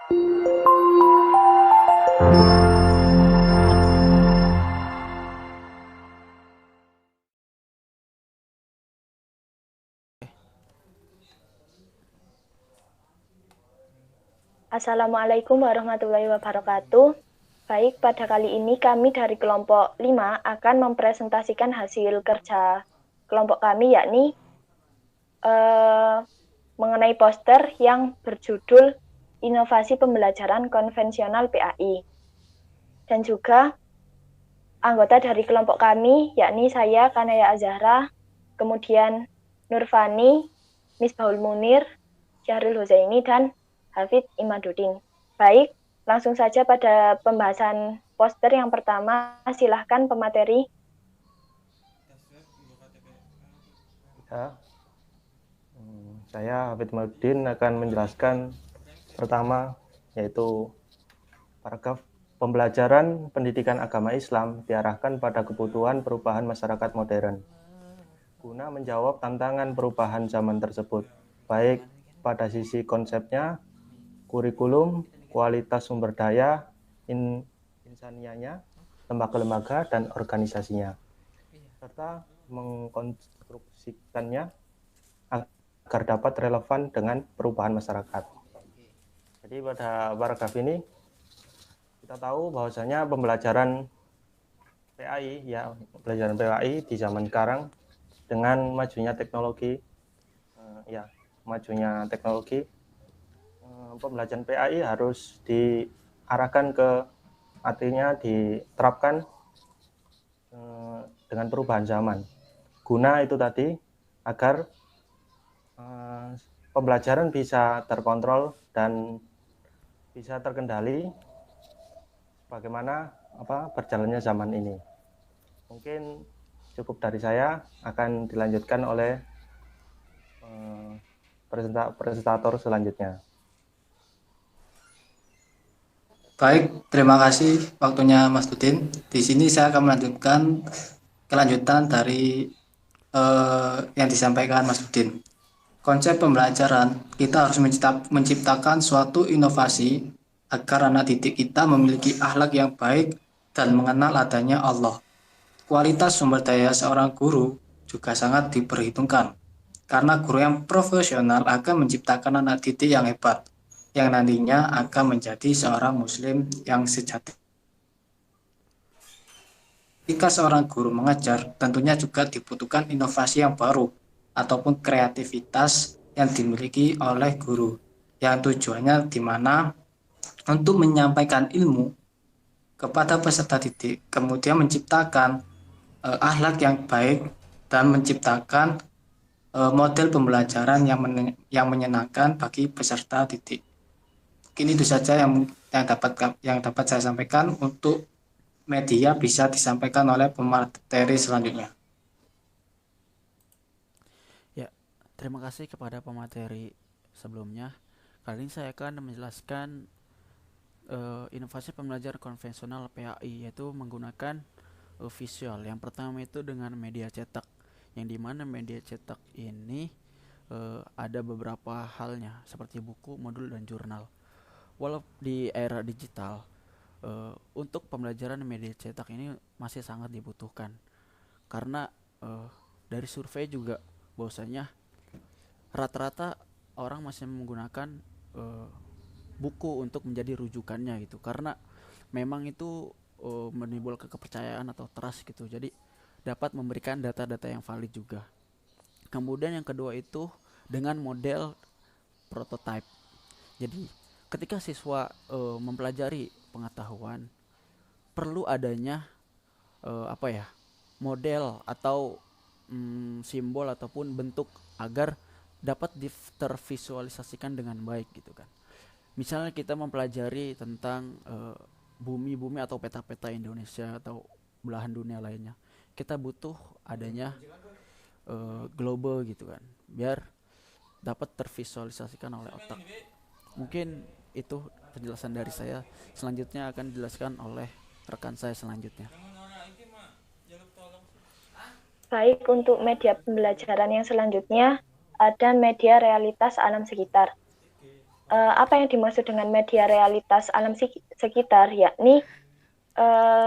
Assalamualaikum warahmatullahi wabarakatuh. Baik, pada kali ini kami dari kelompok 5 akan mempresentasikan hasil kerja kelompok kami, yakni mengenai poster yang berjudul Inovasi Pembelajaran Konvensional PAI. Dan juga anggota dari kelompok kami, yakni saya, Kanaya Azahra, kemudian Nurfani, Misbahul Munir, Syahrul Huzaini, dan Hafid Imaduddin. Baik, langsung saja pada pembahasan poster yang pertama. Silahkan pemateri. Ya, saya Hafid Imaduddin akan menjelaskan pertama, yaitu paragraf pembelajaran pendidikan agama Islam diarahkan pada kebutuhan perubahan masyarakat modern guna menjawab tantangan perubahan zaman tersebut, baik pada sisi konsepnya, kurikulum, kualitas sumber daya, insanianya, lembaga-lembaga, dan organisasinya, serta mengkonstruksikannya agar dapat relevan dengan perubahan masyarakat. Jadi pada paragraf ini kita tahu bahwasanya pembelajaran PAI di zaman sekarang dengan majunya teknologi, pembelajaran PAI harus diarahkan artinya diterapkan dengan perubahan zaman. Guna itu tadi agar pembelajaran bisa terkontrol dan bisa terkendali bagaimana berjalannya zaman ini. Mungkin cukup dari saya, akan dilanjutkan oleh presentator selanjutnya. Baik, terima kasih waktunya Mas Dudin. Di sini saya akan melanjutkan kelanjutan dari yang disampaikan Mas Dudin. Konsep pembelajaran, kita harus menciptakan suatu inovasi agar anak didik kita memiliki akhlak yang baik dan mengenal adanya Allah. Kualitas sumber daya seorang guru juga sangat diperhitungkan, karena guru yang profesional akan menciptakan anak didik yang hebat, yang nantinya akan menjadi seorang muslim yang sejati. Ketika seorang guru mengajar, tentunya juga dibutuhkan inovasi yang baru ataupun kreativitas yang dimiliki oleh guru, yang tujuannya di mana untuk menyampaikan ilmu kepada peserta didik, kemudian menciptakan akhlak yang baik dan menciptakan model pembelajaran yang menyenangkan bagi peserta didik. Mungkin itu saja yang dapat saya sampaikan. Untuk media bisa disampaikan oleh pemateri selanjutnya. Ya, terima kasih kepada pemateri sebelumnya. Kali ini saya akan menjelaskan inovasi pembelajaran konvensional PAI, yaitu menggunakan visual. Yang pertama itu dengan media cetak, yang dimana media cetak ini ada beberapa halnya seperti buku, modul, dan jurnal. Walau di era digital, untuk pembelajaran media cetak ini masih sangat dibutuhkan, karena dari survei juga bahwasanya rata-rata orang masih menggunakan buku untuk menjadi rujukannya gitu, karena memang itu menimbulkan kepercayaan atau trust gitu, jadi dapat memberikan data-data yang valid juga. Kemudian yang kedua itu dengan model prototype. Jadi ketika siswa mempelajari pengetahuan, perlu adanya model atau simbol ataupun bentuk agar dapat tervisualisasikan dengan baik gitu kan. Misalnya kita mempelajari tentang bumi-bumi atau peta-peta Indonesia atau belahan dunia lainnya, kita butuh adanya global gitu kan, biar dapat tervisualisasikan oleh otak. Mungkin itu penjelasan dari saya. Selanjutnya akan dijelaskan oleh rekan saya selanjutnya. Baik, untuk media pembelajaran yang selanjutnya ada media realitas alam sekitar. apa yang dimaksud dengan media realitas alam sekitar, yakni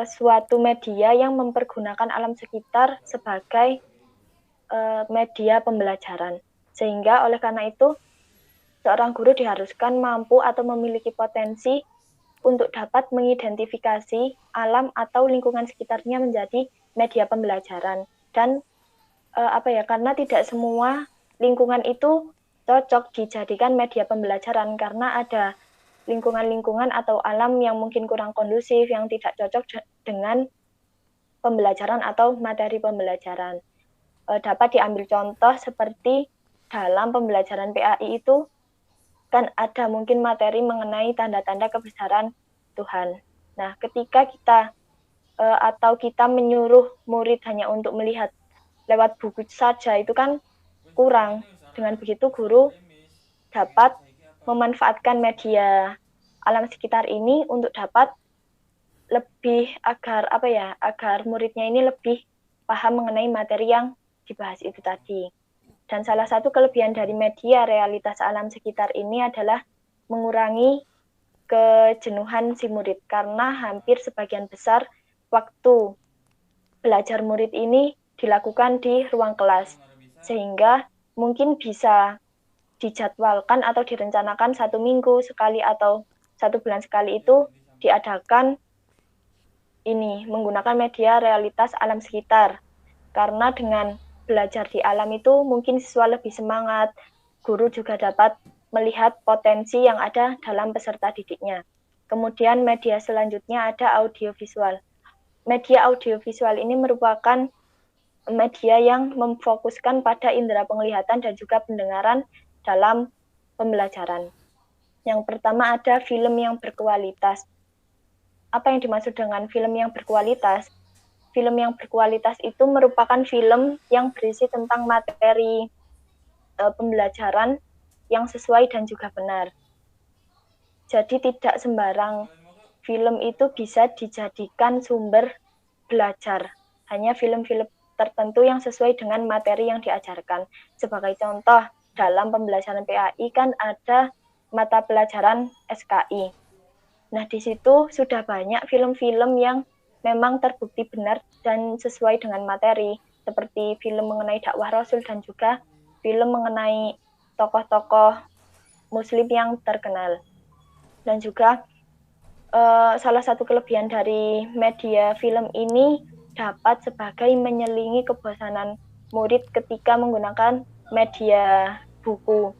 suatu media yang mempergunakan alam sekitar sebagai media pembelajaran. Sehingga oleh karena itu, seorang guru diharuskan mampu atau memiliki potensi untuk dapat mengidentifikasi alam atau lingkungan sekitarnya menjadi media pembelajaran. Dan karena tidak semua lingkungan itu cocok dijadikan media pembelajaran, karena ada lingkungan-lingkungan atau alam yang mungkin kurang kondusif, yang tidak cocok dengan pembelajaran atau materi pembelajaran. Dapat diambil contoh seperti dalam pembelajaran PAI itu kan ada mungkin materi mengenai tanda-tanda kebesaran Tuhan. Nah, ketika kita menyuruh murid hanya untuk melihat lewat buku saja, itu kan kurang. Dengan begitu guru dapat memanfaatkan media alam sekitar ini untuk dapat lebih agar muridnya ini lebih paham mengenai materi yang dibahas itu tadi. Dan salah satu kelebihan dari media realitas alam sekitar ini adalah mengurangi kejenuhan si murid, karena hampir sebagian besar waktu belajar murid ini dilakukan di ruang kelas, sehingga mungkin bisa dijadwalkan atau direncanakan 1 minggu sekali atau 1 bulan sekali itu diadakan ini menggunakan media realitas alam sekitar. Karena dengan belajar di alam itu mungkin siswa lebih semangat, guru juga dapat melihat potensi yang ada dalam peserta didiknya. Kemudian media selanjutnya ada audiovisual. Media audiovisual ini merupakan media yang memfokuskan pada indera penglihatan dan juga pendengaran dalam pembelajaran. Yang pertama ada film yang berkualitas. Apa yang dimaksud dengan film yang berkualitas? Film yang berkualitas itu merupakan film yang berisi tentang materi pembelajaran yang sesuai dan juga benar. Jadi tidak sembarang film itu bisa dijadikan sumber belajar. Hanya film-film tertentu yang sesuai dengan materi yang diajarkan. Sebagai contoh, dalam pembelajaran PAI kan ada mata pelajaran SKI. Nah, di situ sudah banyak film-film yang memang terbukti benar dan sesuai dengan materi, seperti film mengenai dakwah Rasul dan juga film mengenai tokoh-tokoh Muslim yang terkenal. Dan juga salah satu kelebihan dari media film ini dapat sebagai menyelingi kebosanan murid ketika menggunakan media buku.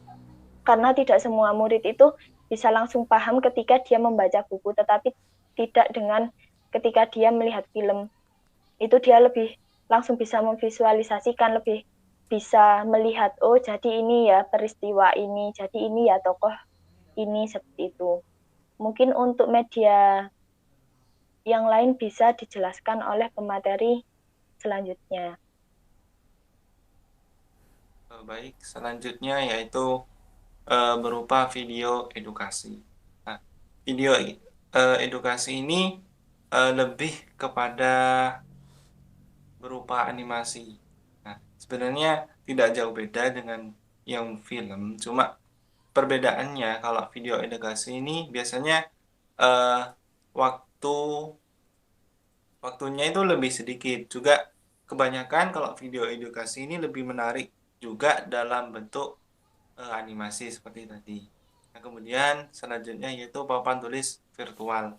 Karena tidak semua murid itu bisa langsung paham ketika dia membaca buku, tetapi tidak dengan ketika dia melihat film. Itu dia lebih langsung bisa memvisualisasikan, lebih bisa melihat, oh jadi ini ya peristiwa ini, jadi ini ya tokoh ini, seperti itu. Mungkin untuk media yang lain bisa dijelaskan oleh pemateri selanjutnya. Baik, selanjutnya yaitu berupa video edukasi. Nah, video edukasi ini lebih kepada berupa animasi. Nah, sebenarnya tidak jauh beda dengan yang film, cuma perbedaannya kalau video edukasi ini biasanya waktunya itu lebih sedikit. Juga kebanyakan kalau video edukasi ini lebih menarik juga dalam bentuk animasi seperti tadi. Nah, kemudian selanjutnya yaitu papan tulis virtual.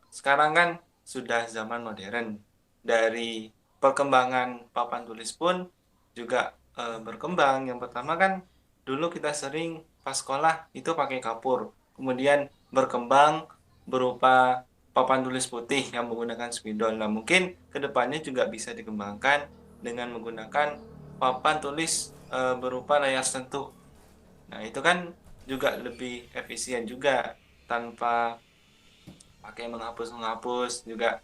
Sekarang kan sudah zaman modern. Dari perkembangan papan tulis pun juga berkembang. Yang pertama kan dulu kita sering pas sekolah itu pakai kapur. Kemudian berkembang berupa papan tulis putih yang menggunakan spidol. Nah, mungkin kedepannya juga bisa dikembangkan dengan menggunakan papan tulis berupa layar sentuh. Nah, itu kan juga lebih efisien juga tanpa pakai menghapus juga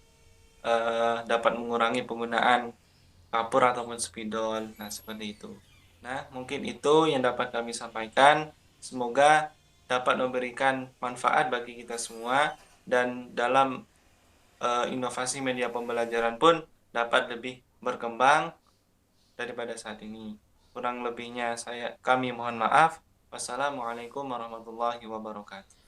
dapat mengurangi penggunaan kapur ataupun spidol. Nah, seperti itu. Nah, mungkin itu yang dapat kami sampaikan. Semoga dapat memberikan manfaat bagi kita semua dan dalam inovasi media pembelajaran pun dapat lebih berkembang daripada saat ini. Kurang lebihnya kami mohon maaf. Wassalamualaikum warahmatullahi wabarakatuh.